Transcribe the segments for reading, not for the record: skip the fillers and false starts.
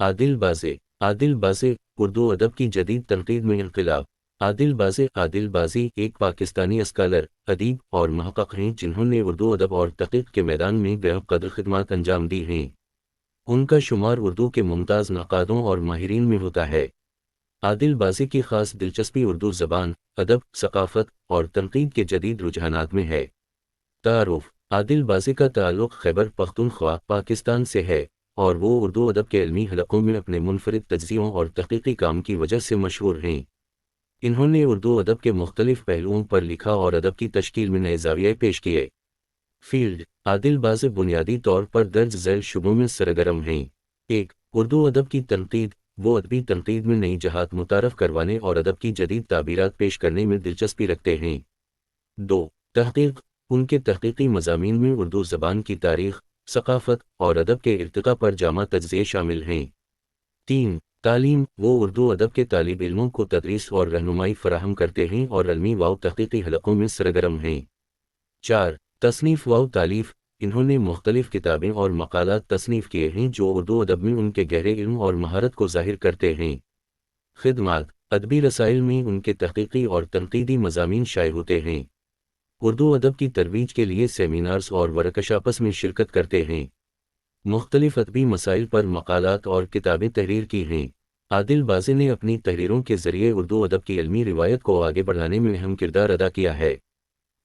عادل بازے عادل بازے اردو ادب کی جدید تنقید میں انقلاب۔ عادل بازی ایک پاکستانی اسکالر، ادیب اور محقق ہیں جنہوں نے اردو ادب اور تحقیق کے میدان میں بے قدر خدمات انجام دی ہیں۔ ان کا شمار اردو کے ممتاز نقادوں اور ماہرین میں ہوتا ہے۔ عادل بازی کی خاص دلچسپی اردو زبان، ادب، ثقافت اور تنقید کے جدید رجحانات میں ہے۔ تعارف: عادل بازی کا تعلق خیبر پختونخوا، پاکستان سے ہے، اور وہ اردو ادب کے علمی حلقوں میں اپنے منفرد تجزیوں اور تحقیقی کام کی وجہ سے مشہور ہیں۔ انہوں نے اردو ادب کے مختلف پہلوؤں پر لکھا اور ادب کی تشکیل میں نئے زاویے پیش کیے۔ فیلڈ: عادل بازی بنیادی طور پر درج ذیل شعبوں میں سرگرم ہیں۔ 1. اردو ادب کی تنقید: وہ ادبی تنقید میں نئی جہات متعارف کروانے اور ادب کی جدید تعبیرات پیش کرنے میں دلچسپی رکھتے ہیں۔ 2. تحقیق: ان کے تحقیقی مضامین میں اردو زبان کی تاریخ، ثقافت اور ادب کے ارتقاء پر جامع تجزیے شامل ہیں۔ 3. تعلیم: وہ اردو ادب کے طالب علموں کو تدریس اور رہنمائی فراہم کرتے ہیں اور علمی و تحقیقی حلقوں میں سرگرم ہیں۔ 4. تصنیف و تالیف: انہوں نے مختلف کتابیں اور مقالات تصنیف کیے ہیں جو اردو ادب میں ان کے گہرے علم اور مہارت کو ظاہر کرتے ہیں۔ خدمات: ادبی رسائل میں ان کے تحقیقی اور تنقیدی مضامین شائع ہوتے ہیں۔ اردو ادب کی ترویج کے لیے سیمینارز اور ورکشاپس میں شرکت کرتے ہیں۔ مختلف ادبی مسائل پر مقالات اور کتابیں تحریر کی ہیں۔ عادل بازی نے اپنی تحریروں کے ذریعے اردو ادب کی علمی روایت کو آگے بڑھانے میں اہم کردار ادا کیا ہے۔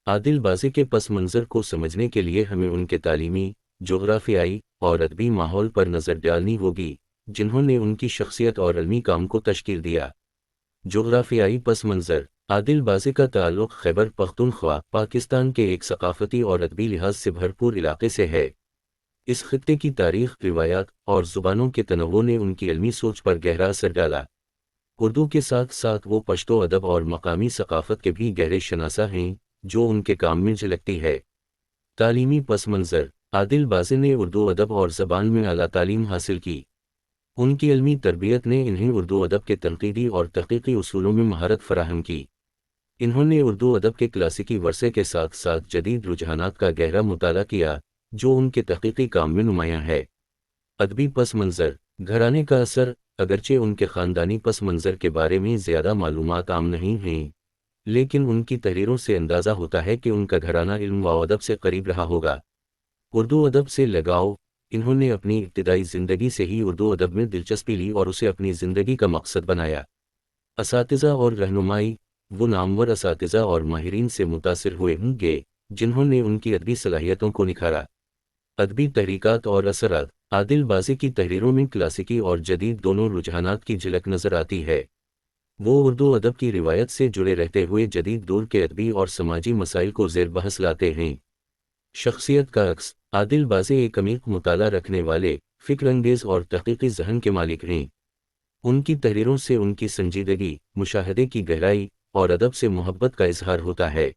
عادل بازی کے پس منظر کو سمجھنے کے لیے ہمیں ان کے تعلیمی، جغرافیائی اور ادبی ماحول پر نظر ڈالنی ہوگی، جنہوں نے ان کی شخصیت اور علمی کام کو تشکیل دیا۔ جغرافیائی پس منظر: عادل بازی کا تعلق خیبر پختونخوا، پاکستان کے ایک ثقافتی اور ادبی لحاظ سے بھرپور علاقے سے ہے۔ اس خطے کی تاریخ، روایات اور زبانوں کے تنوع نے ان کی علمی سوچ پر گہرا اثر ڈالا۔ اردو کے ساتھ ساتھ وہ پشتو ادب اور مقامی ثقافت کے بھی گہرے شناسہ ہیں، جو ان کے کام میں جھلکتی ہے۔ تعلیمی پس منظر: عادل بازی نے اردو ادب اور زبان میں اعلیٰ تعلیم حاصل کی۔ ان کی علمی تربیت نے انہیں اردو ادب کے تنقیدی اور تحقیقی اصولوں میں مہارت فراہم کی۔ انہوں نے اردو ادب کے کلاسیکی ورثے کے ساتھ ساتھ جدید رجحانات کا گہرا مطالعہ کیا، جو ان کے تحقیقی کام میں نمایاں ہے۔ ادبی پس منظر: گھرانے کا اثر: اگرچہ ان کے خاندانی پس منظر کے بارے میں زیادہ معلومات عام نہیں ہیں، لیکن ان کی تحریروں سے اندازہ ہوتا ہے کہ ان کا گھرانہ علم و ادب سے قریب رہا ہوگا۔ اردو ادب سے لگاؤ: انہوں نے اپنی ابتدائی زندگی سے ہی اردو ادب میں دلچسپی لی اور اسے اپنی زندگی کا مقصد بنایا۔ اساتذہ اور رہنمائی: وہ نامور اساتذہ اور ماہرین سے متاثر ہوئے ہوں گے، جنہوں نے ان کی ادبی صلاحیتوں کو نکھارا۔ ادبی تحریکات اور اثرات: عادل بازی کی تحریروں میں کلاسیکی اور جدید دونوں رجحانات کی جھلک نظر آتی ہے۔ وہ اردو ادب کی روایت سے جڑے رہتے ہوئے جدید دور کے ادبی اور سماجی مسائل کو زیر بحث لاتے ہیں۔ شخصیت کا عکس: عادل بازی ایک عمیق مطالعہ رکھنے والے، فکر انگیز اور تحقیقی ذہن کے مالک ہیں۔ ان کی تحریروں سے ان کی سنجیدگی، مشاہدے کی گہرائی اور ادب سے محبت کا اظہار ہوتا ہے۔